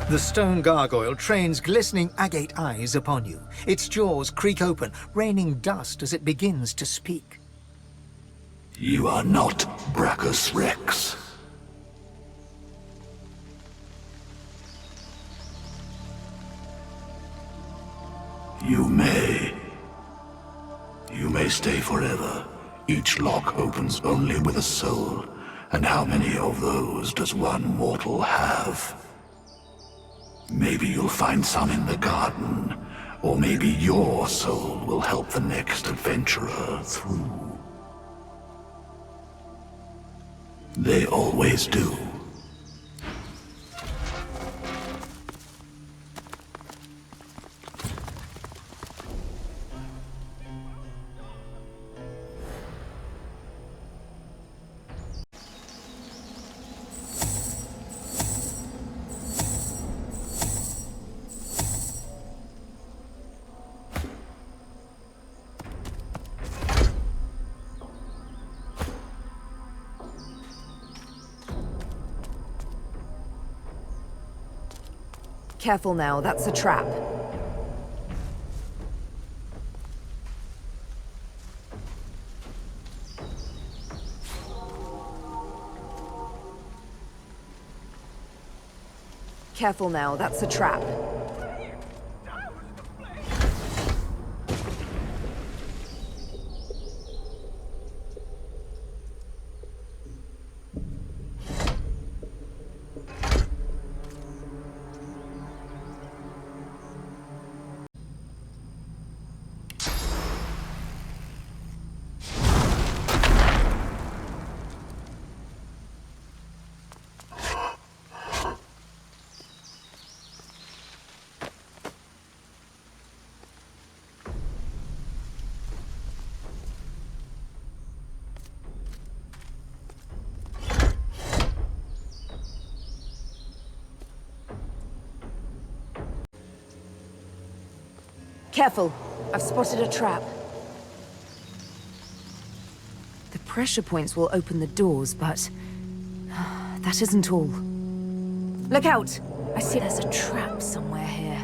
The stone gargoyle trains glistening agate eyes upon you. Its jaws creak open, raining dust as it begins to speak. You are not Brachus Rex. You may. You may stay forever. Each lock opens only with a soul. And how many of those does one mortal have? Maybe you'll find some in the garden, or maybe your soul will help the next adventurer through. They always do. Careful now, that's a trap. Careful now, that's a trap. Careful, I've spotted a trap. The pressure points will open the doors, but that isn't all. Look out! I see there's a trap somewhere here.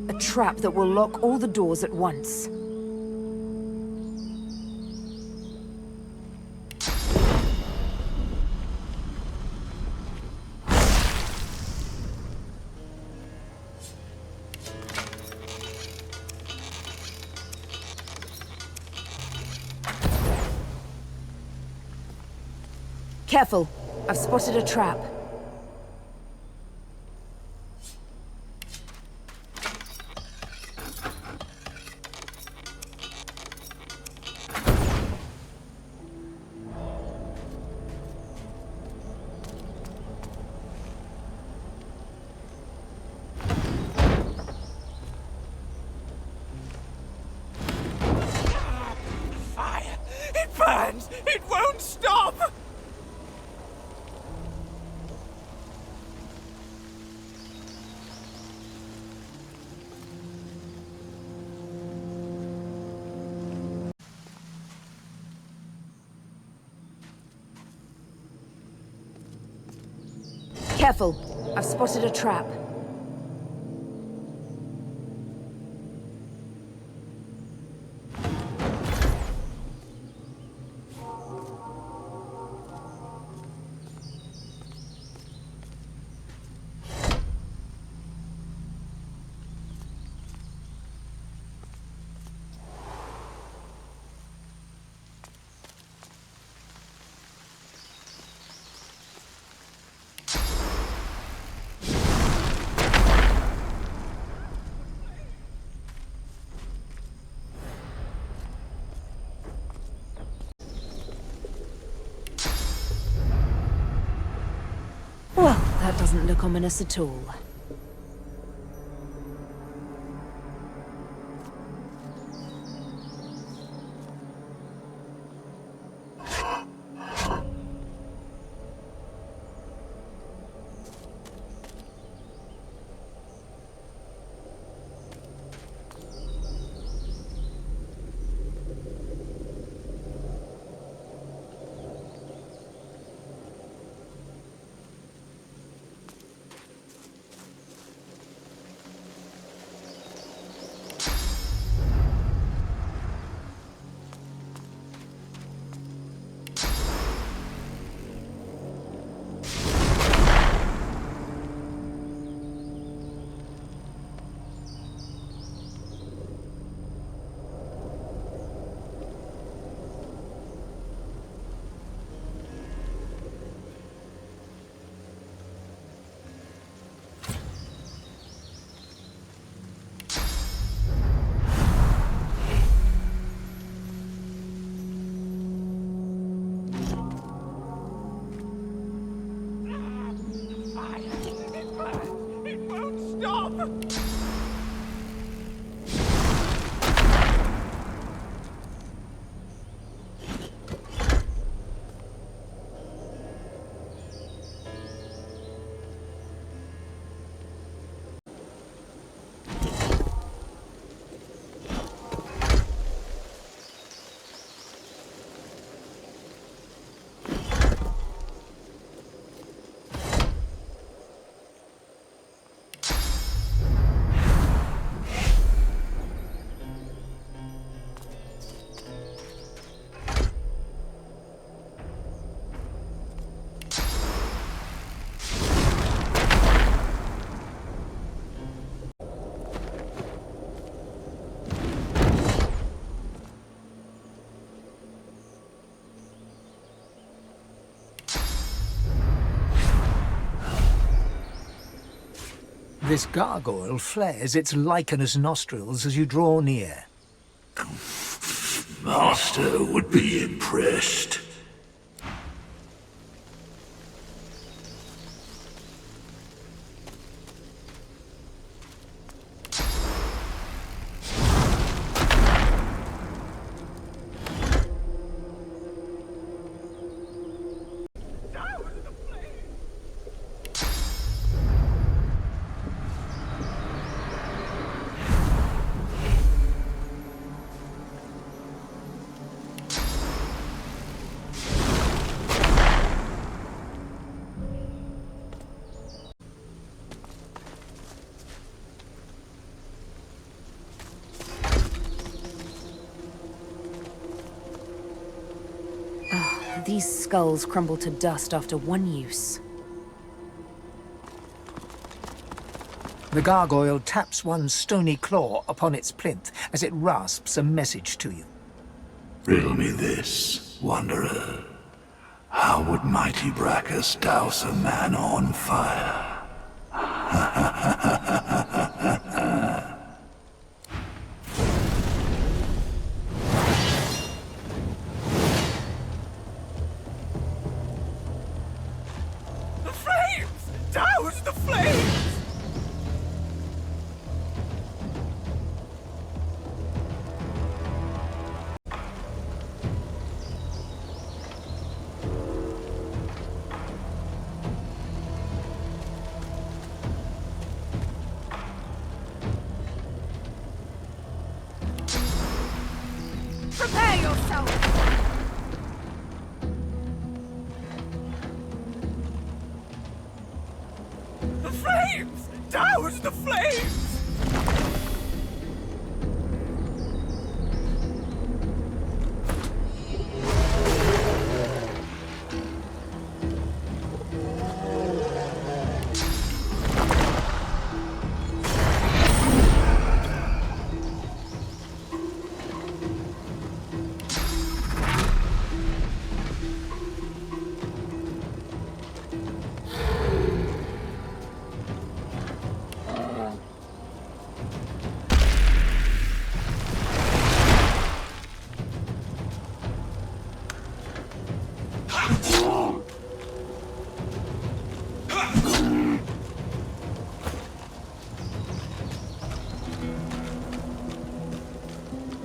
A trap that will lock all the doors at once. Careful, I've spotted a trap. Fire! It burns! It won't stop! Careful, I've spotted a trap. Well, that doesn't look ominous at all. This gargoyle flares its lichenous nostrils as you draw near. Master would be impressed. These skulls crumble to dust after one use. The gargoyle taps one stony claw upon its plinth as it rasps a message to you. Riddle me this, wanderer. How would mighty Brachus douse a man on fire? The flames! Douse the flames! Prepare yourself! The flames! Douse the flames!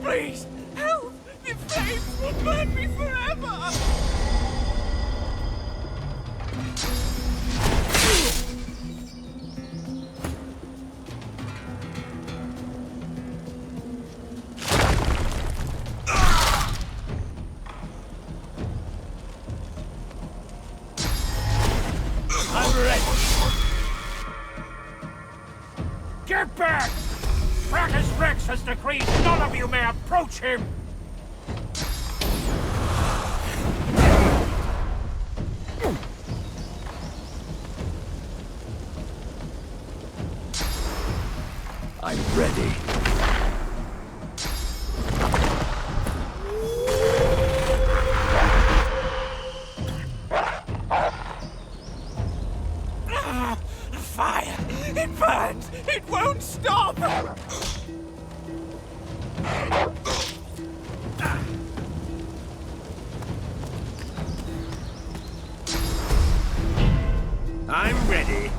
Please, help! The flames will burn me forever! I'm ready! Get back! Brachus Rex has decreed none of you may approach him! I'm ready. Fire! It burns! It won't stop! I'm ready.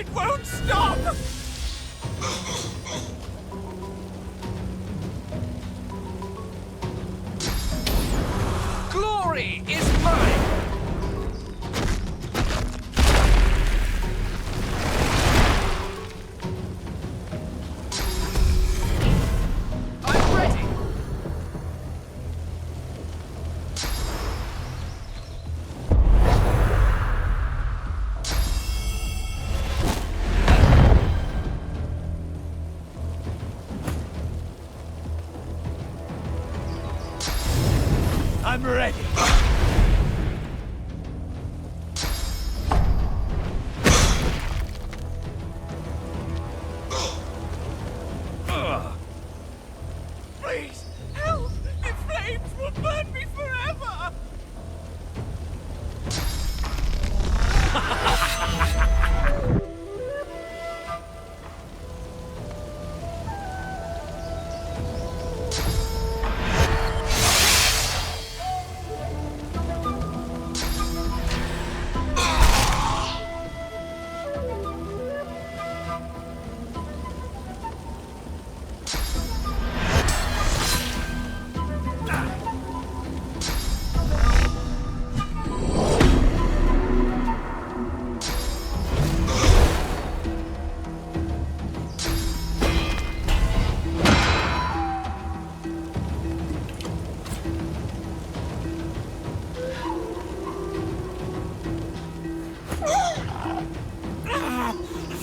It won't stop! Glory is mine! I'm ready! I'm ready! Please, help! The flames will burn me forever!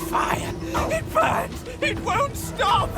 Fire! It burns! It won't stop!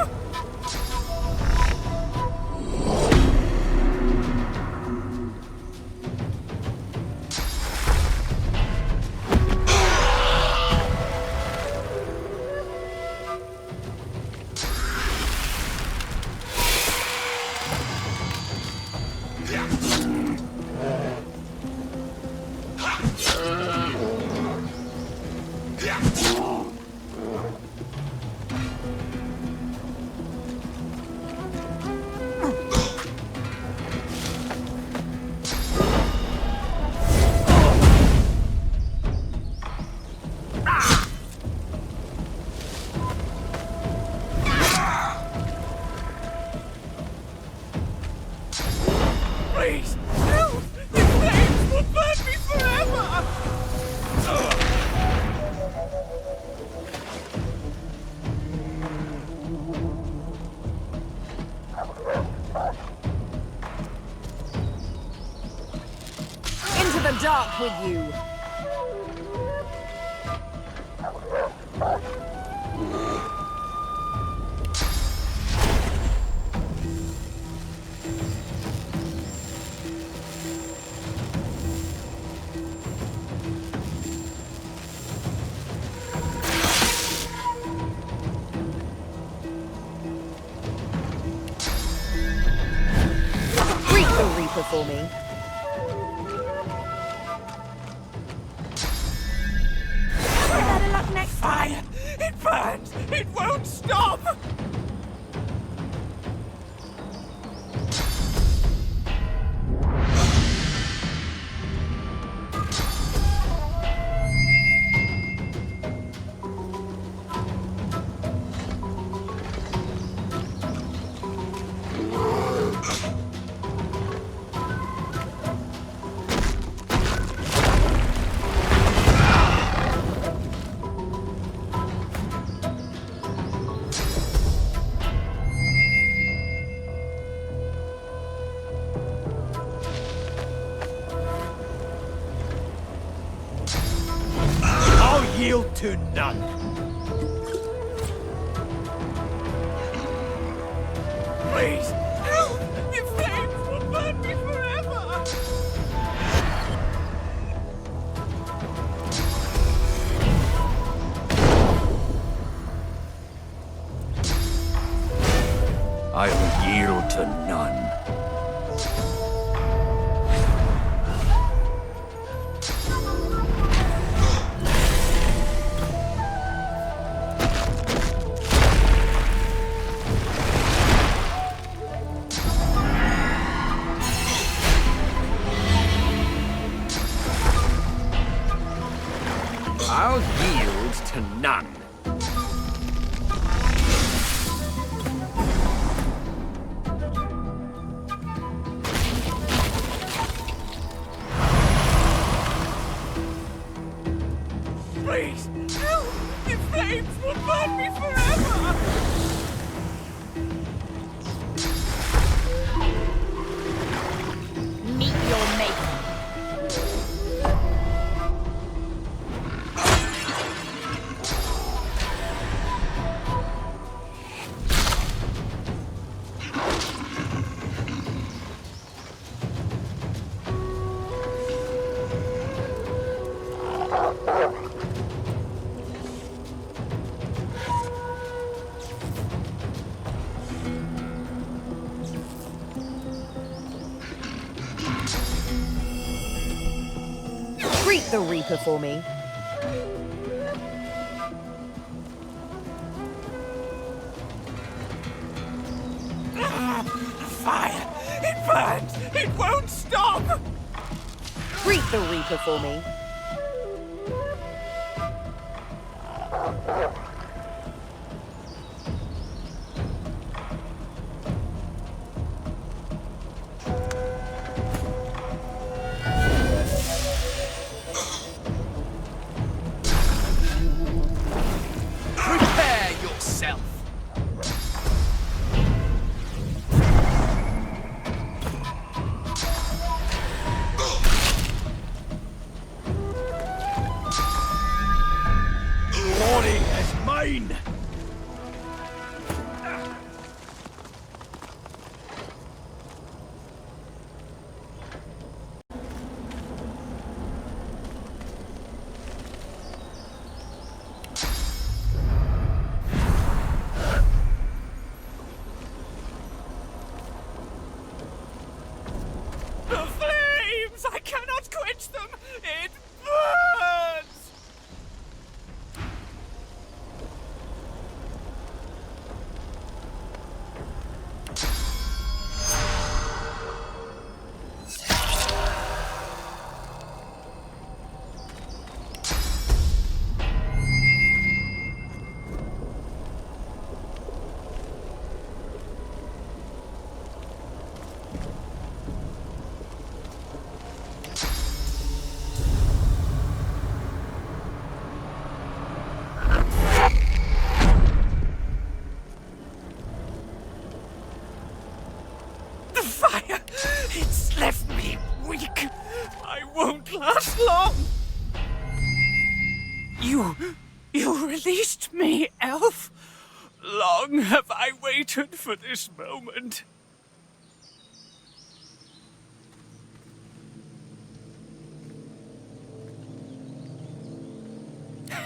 Please, help! The flames will burn me forever! Into the dark with you! Greet the Reaper for me. Better luck next time. Fire! It burns! It won't stop! I'll yield to none. Please, help! The flames will burn me forever! I'll yield to none. to none. Please, no! The flames will burn me forever! Meet your maker. Greet the Reaper for me. Fire! It burns! It won't stop! Greet the Reaper for me. Prepare yourself. Glory is mine. The flames! I cannot quench them! It burns! The fire! It's left me weak. I won't last long. You released me, elf. Long have I waited for this moment.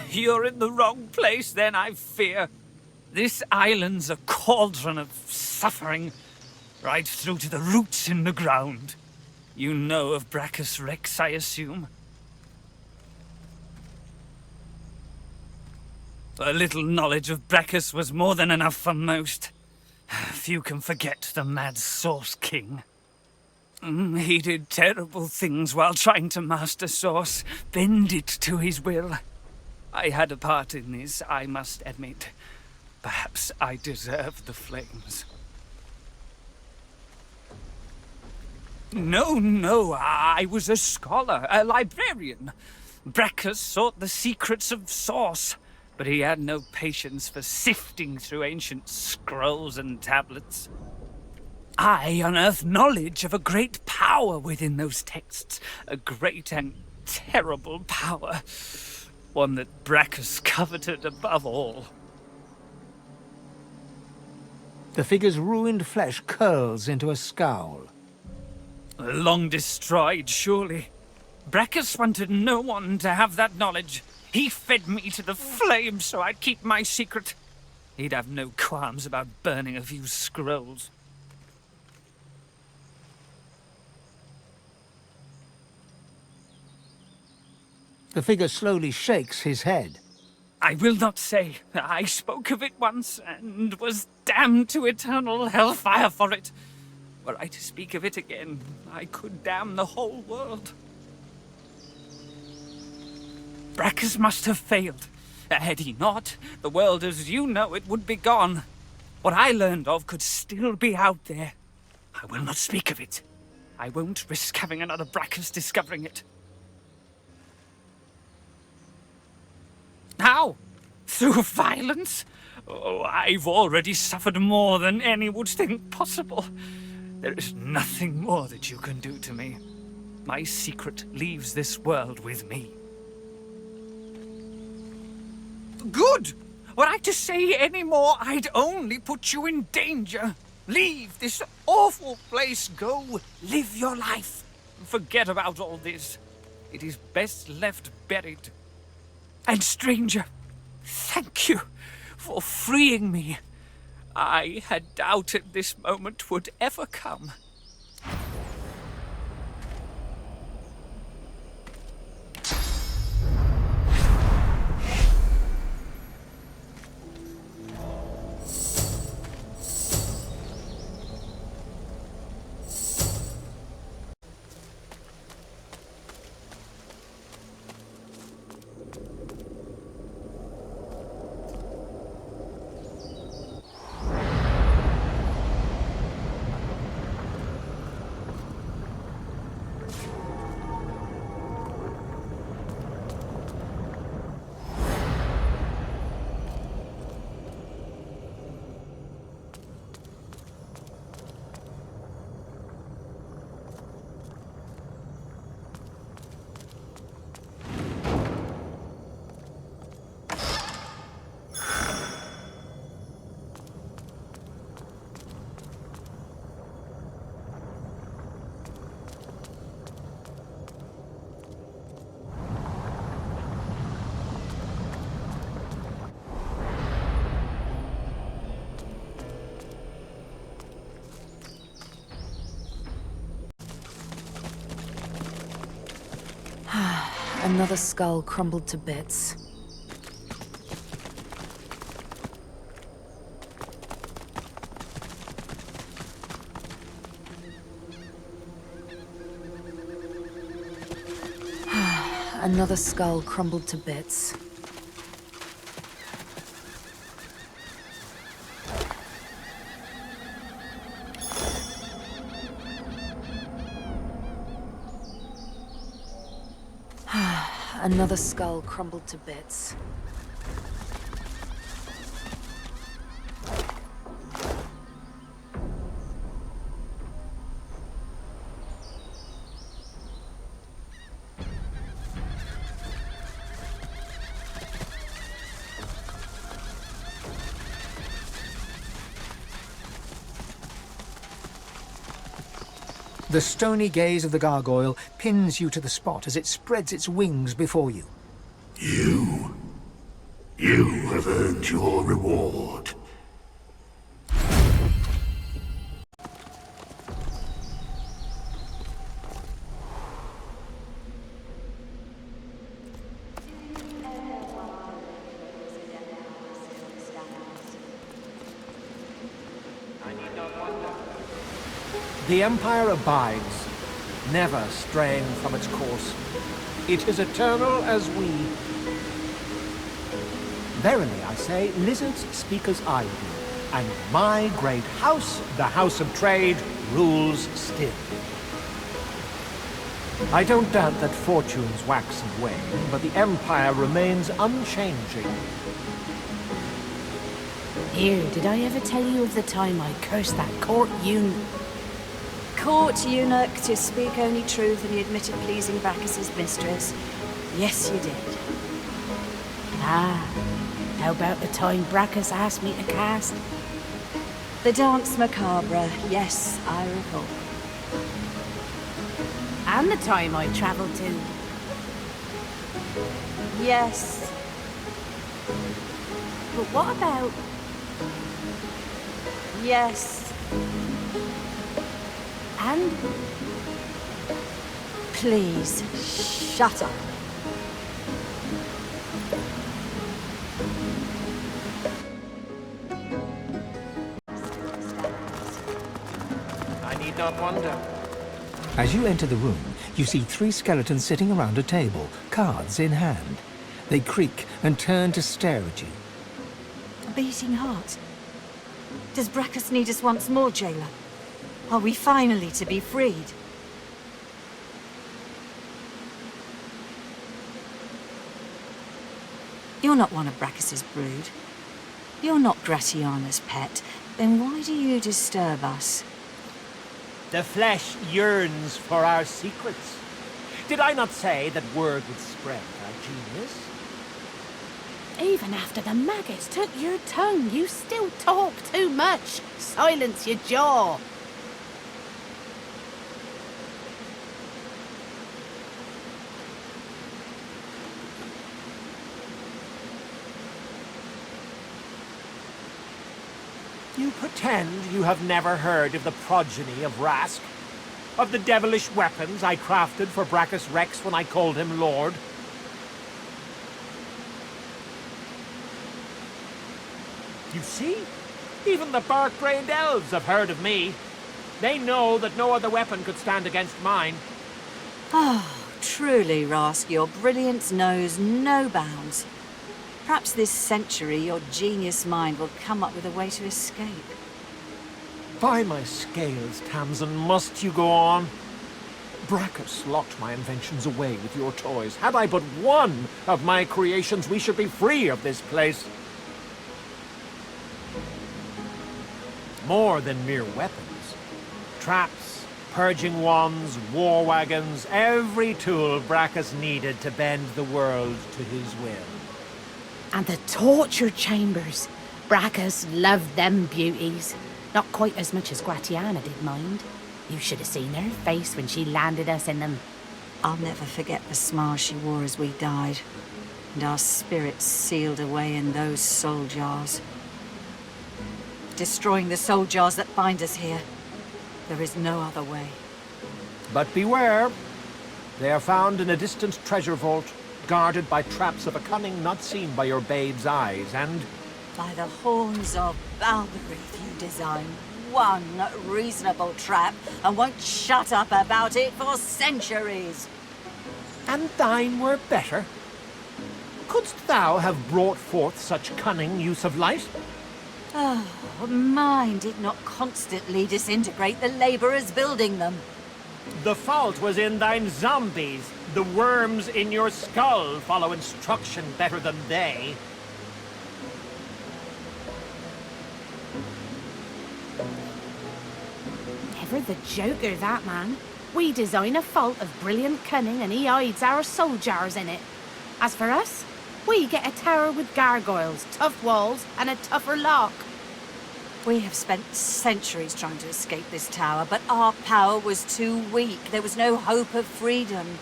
You're in the wrong place, then, I fear. This island's a cauldron of suffering, right through to the roots in the ground. You know of Brachus Rex, I assume? A little knowledge of Brachus was more than enough for most. Few can forget the mad Source King. He did terrible things while trying to master Source, bend it to his will. I had a part in this, I must admit. Perhaps I deserve the flames. No, I was a scholar, a librarian. Brachus sought the secrets of Source, but he had no patience for sifting through ancient scrolls and tablets. I unearthed knowledge of a great power within those texts, a great and terrible power, one that Brachus coveted above all. The figure's ruined flesh curls into a scowl. Long destroyed, surely. Brachus wanted no one to have that knowledge. He fed me to the flames so I'd keep my secret. He'd have no qualms about burning a few scrolls. The figure slowly shakes his head. I will not say. I spoke of it once and was damned to eternal hellfire for it. Were I to speak of it again, I could damn the whole world. Brachus must have failed. Had he not, the world as you know it would be gone. What I learned of could still be out there. I will not speak of it. I won't risk having another Brachus discovering it. How? Through violence? Oh, I've already suffered more than any would think possible. There is nothing more that you can do to me. My secret leaves this world with me. Good! Were I to say any more, I'd only put you in danger. Leave this awful place. Go live your life. Forget about all this. It is best left buried. And stranger, thank you for freeing me. I had doubted this moment would ever come. Another skull crumbled to bits. Another skull crumbled to bits. Another skull crumbled to bits. The stony gaze of the gargoyle pins you to the spot as it spreads its wings before you. You have earned your reward. The Empire abides, never straying from its course. It is eternal as we. Verily, I say, lizards speak as I do, and my great house, the House of Trade, rules still. I don't doubt that fortunes wax and wane, but the Empire remains unchanging. Here, did I ever tell you of the time I cursed that court eunuch to speak only truth, and he admitted pleasing Bacchus's mistress? Yes, you did. Ah, how about the time Brachus asked me to cast? The Dance Macabre. Yes, I recall. And the time I travelled to... Yes. But what about... Yes. And... Please, shut up. I need not wonder. As you enter the room, you see 3 skeletons sitting around a table, cards in hand. They creak and turn to stare at you. A beating heart. Does Brachus need us once more, jailer? Are we finally to be freed? You're not one of Brachus's brood. You're not Gratiana's pet. Then why do you disturb us? The flesh yearns for our secrets. Did I not say that word would spread our genius? Even after the maggots took your tongue, you still talk too much. Silence your jaw. You pretend you have never heard of the progeny of Rask? Of the devilish weapons I crafted for Brachus Rex when I called him Lord? You see? Even the bark-brained elves have heard of me. They know that no other weapon could stand against mine. Oh, truly, Rask, your brilliance knows no bounds. Perhaps this century your genius mind will come up with a way to escape. By my scales, Tamsin, must you go on? Brachus locked my inventions away with your toys. Had I but one of my creations, we should be free of this place. More than mere weapons. Traps, purging wands, war wagons, every tool Brachus needed to bend the world to his will. And the torture chambers. Brachus loved them beauties. Not quite as much as Gratiana did mind. You should have seen her face when she landed us in them. I'll never forget the smile she wore as we died, and our spirits sealed away in those soul jars. Destroying the soul jars that bind us here. There is no other way. But beware. They are found in a distant treasure vault, guarded by traps of a cunning not seen by your babe's eyes, and... By the horns of Balberith, you design one reasonable trap and won't shut up about it for centuries. And thine were better. Couldst thou have brought forth such cunning use of light? Oh, mine did not constantly disintegrate the laborers building them. The fault was in thine zombies. The worms in your skull follow instruction better than they. Never the joker, that man. We design a fault of brilliant cunning and he hides our soul jars in it. As for us, we get a tower with gargoyles, tough walls, and a tougher lock. We have spent centuries trying to escape this tower, but our power was too weak. There was no hope of freedom.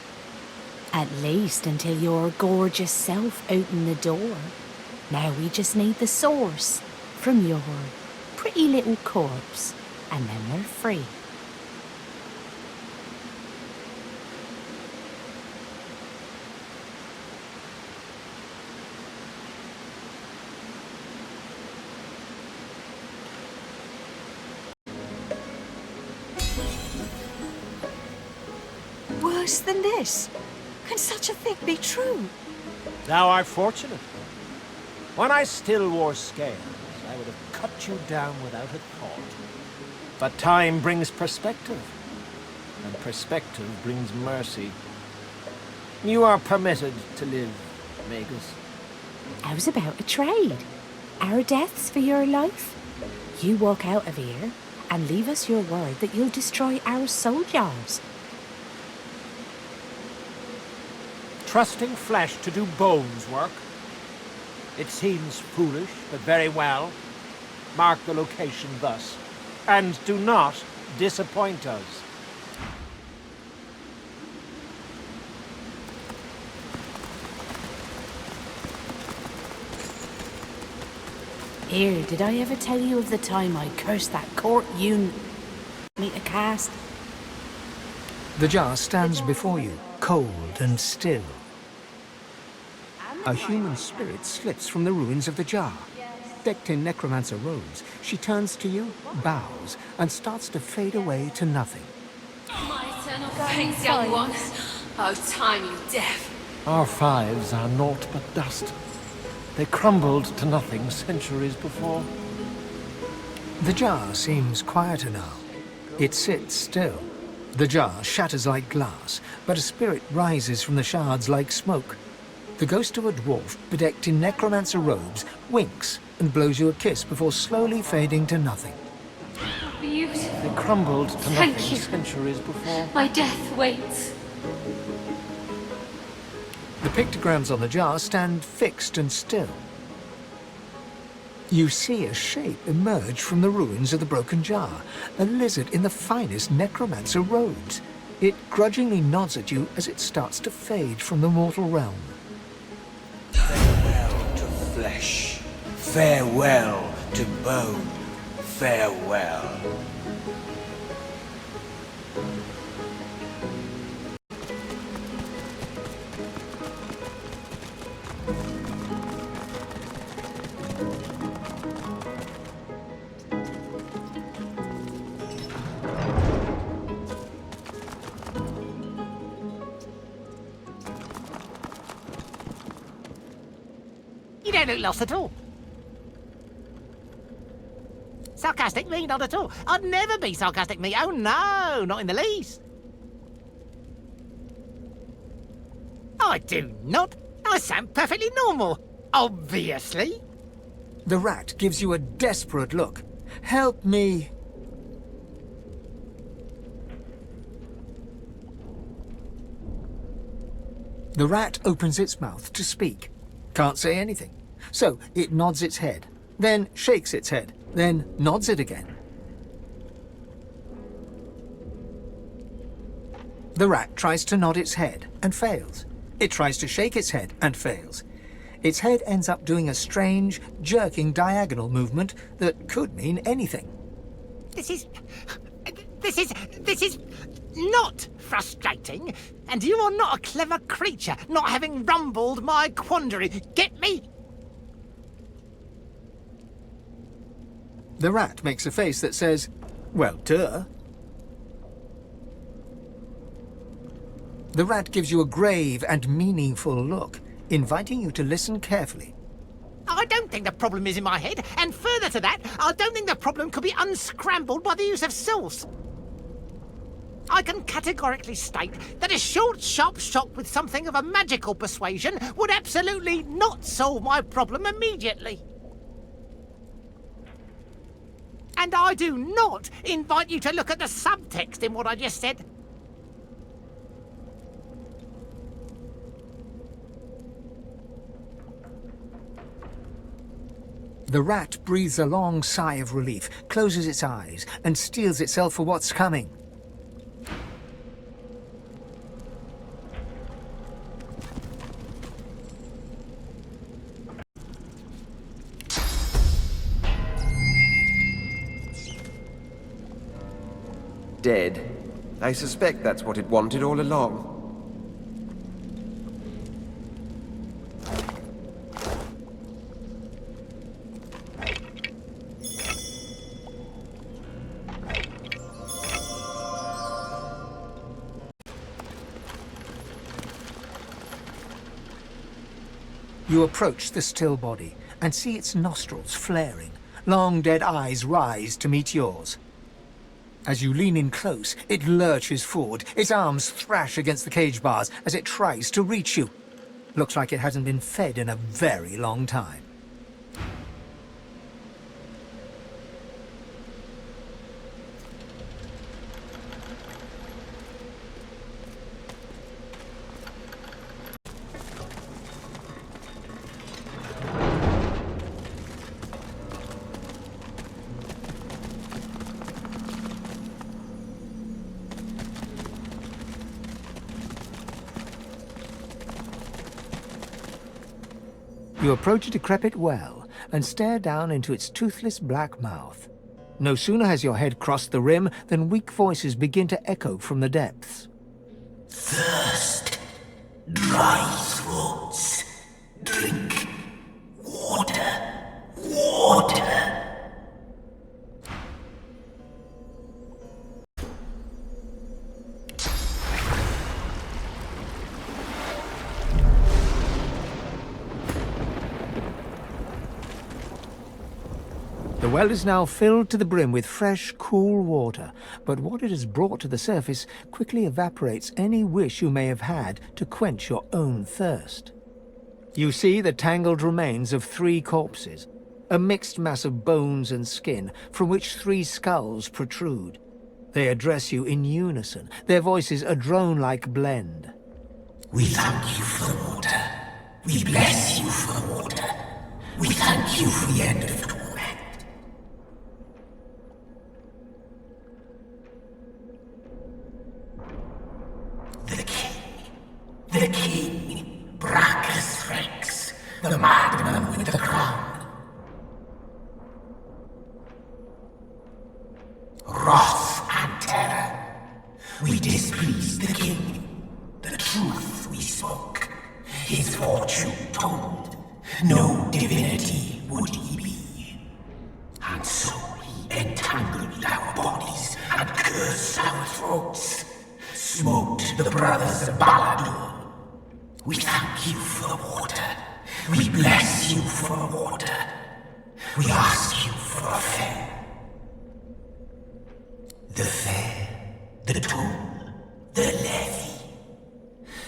At least until your gorgeous self opened the door. Now we just need the source from your pretty little corpse, and then we're free. Worse than this? Can such a thing be true? Thou art fortunate. When I still wore scales, I would have cut you down without a thought. But time brings perspective, and perspective brings mercy. You are permitted to live, Magus. How's about a trade? Our deaths for your life? You walk out of here and leave us your word that you'll destroy our soul jars. Trusting flesh to do bones work? It seems foolish, but very well. Mark the location thus, and do not disappoint us. Here, did I ever tell you of the time I cursed that court you me to cast? The jar stands before you, cold and still. A human spirit slips from the ruins of the jar. Decked in necromancer robes, she turns to you, bows, and starts to fade away to nothing. My eternal thanks, young one. Oh, time, you deaf. Our fives are naught but dust. They crumbled to nothing centuries before. The jar seems quieter now. It sits still. The jar shatters like glass, but a spirit rises from the shards like smoke. The ghost of a dwarf bedecked in necromancer robes winks and blows you a kiss before slowly fading to nothing. Beautiful. They crumbled to Thank nothing you. centuries before. My death waits. The pictograms on the jar stand fixed and still. You see a shape emerge from the ruins of the broken jar, a lizard in the finest necromancer robes. It grudgingly nods at you as it starts to fade from the mortal realm. Farewell to flesh. Farewell to bone. Farewell. You don't look lost at all. Sarcastic me? Not at all. I'd never be sarcastic me. Oh no, not in the least. I do not. I sound perfectly normal. Obviously. The rat gives you a desperate look. Help me. The rat opens its mouth to speak. Can't say anything. So it nods its head, then shakes its head, then nods it again. The rat tries to nod its head and fails. It tries to shake its head and fails. Its head ends up doing a strange, jerking diagonal movement that could mean anything. This is not frustrating, and you are not a clever creature, not having rumbled my quandary. Get me? The rat makes a face that says, well, duh. The rat gives you a grave and meaningful look, inviting you to listen carefully. I don't think the problem is in my head, and further to that, I don't think the problem could be unscrambled by the use of sauce. I can categorically state that a short, sharp shock with something of a magical persuasion would absolutely not solve my problem immediately. And I do not invite you to look at the subtext in what I just said. The rat breathes a long sigh of relief, closes its eyes, and steels itself for what's coming. Dead. I suspect that's what it wanted all along. You approach the still body and see its nostrils flaring. Long dead eyes rise to meet yours. As you lean in close, it lurches forward. Its arms thrash against the cage bars as it tries to reach you. Looks like it hasn't been fed in a very long time. You approach a decrepit well and stare down into its toothless black mouth. No sooner has your head crossed the rim than weak voices begin to echo from the depths. Thirst, dry throats, drink, water, water. well is now filled to the brim with fresh, cool water, but what it has brought to the surface quickly evaporates any wish you may have had to quench your own thirst. You see the tangled remains of 3 corpses, a mixed mass of bones and skin from which 3 skulls protrude. They address you in unison, their voices a drone-like blend. We thank you for the water. We bless you for the water. We thank you for the end of torment. The king, Brachus Rex, the madman with the crown. Wrath and terror. We displeased the king. The truth we spoke. His fortune told. No divinity would he be. And so he entangled our bodies and cursed our throats. Smoked the brothers of Baladur. We thank you for the water. We bless you for the water. We ask you for a fare. The fare, the toll, the levy.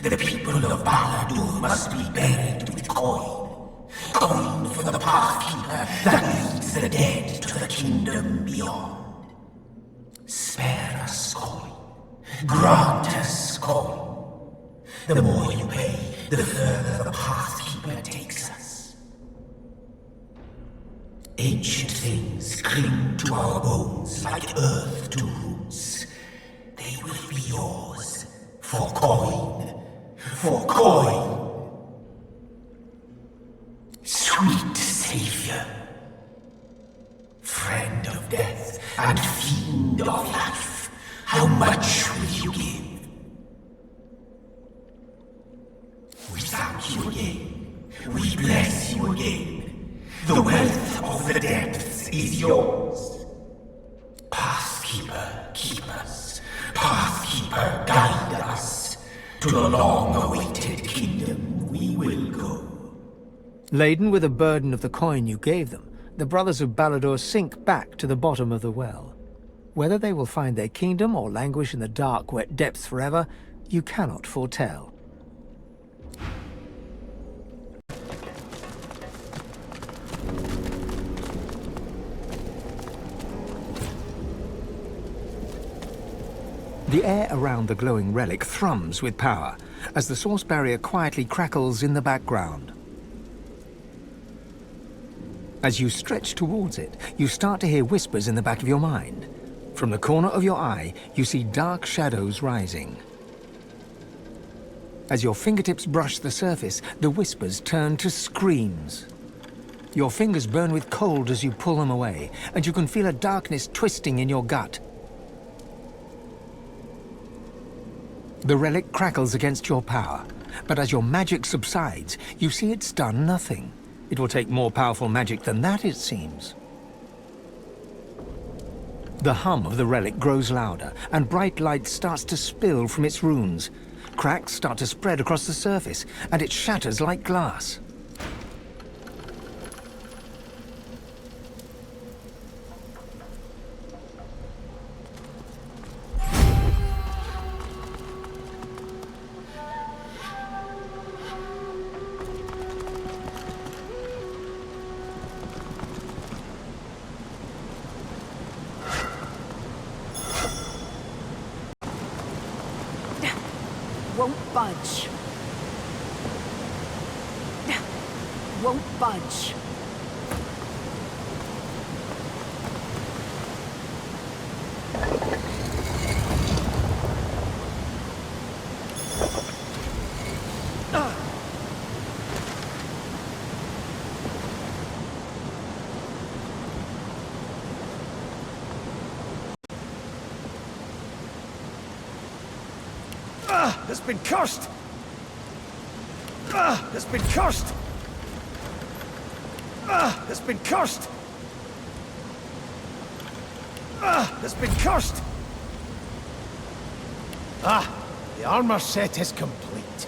The people of Baladur must be buried with coin. Coin for the pathkeeper that leads the dead to the kingdom beyond. Spare us coin. Grant us coin. The more you pay, the further the pathkeeper takes us. Ancient things cling to our bones like earth to roots. They will be yours for coin. For coin. Sweet Savior, friend of death and fiend of life, how much will you give? We thank you again. We bless you again. The wealth of the depths is yours. Pathkeeper, keep us. Pathkeeper, guide us. To the long-awaited kingdom we will go. Laden with the burden of the coin you gave them, the brothers of Baladur sink back to the bottom of the well. Whether they will find their kingdom or languish in the dark, wet depths forever, you cannot foretell. The air around the glowing relic thrums with power, as the source barrier quietly crackles in the background. As you stretch towards it, you start to hear whispers in the back of your mind. From the corner of your eye, you see dark shadows rising. As your fingertips brush the surface, the whispers turn to screams. Your fingers burn with cold as you pull them away, and you can feel a darkness twisting in your gut. The relic crackles against your power, but as your magic subsides, you see it's done nothing. It will take more powerful magic than that, it seems. The hum of the relic grows louder, and bright light starts to spill from its runes. Cracks start to spread across the surface, and it shatters like glass. Won't budge. Won't budge. It's been cursed! It's been cursed! It's been cursed! It's been cursed! The armor set is complete.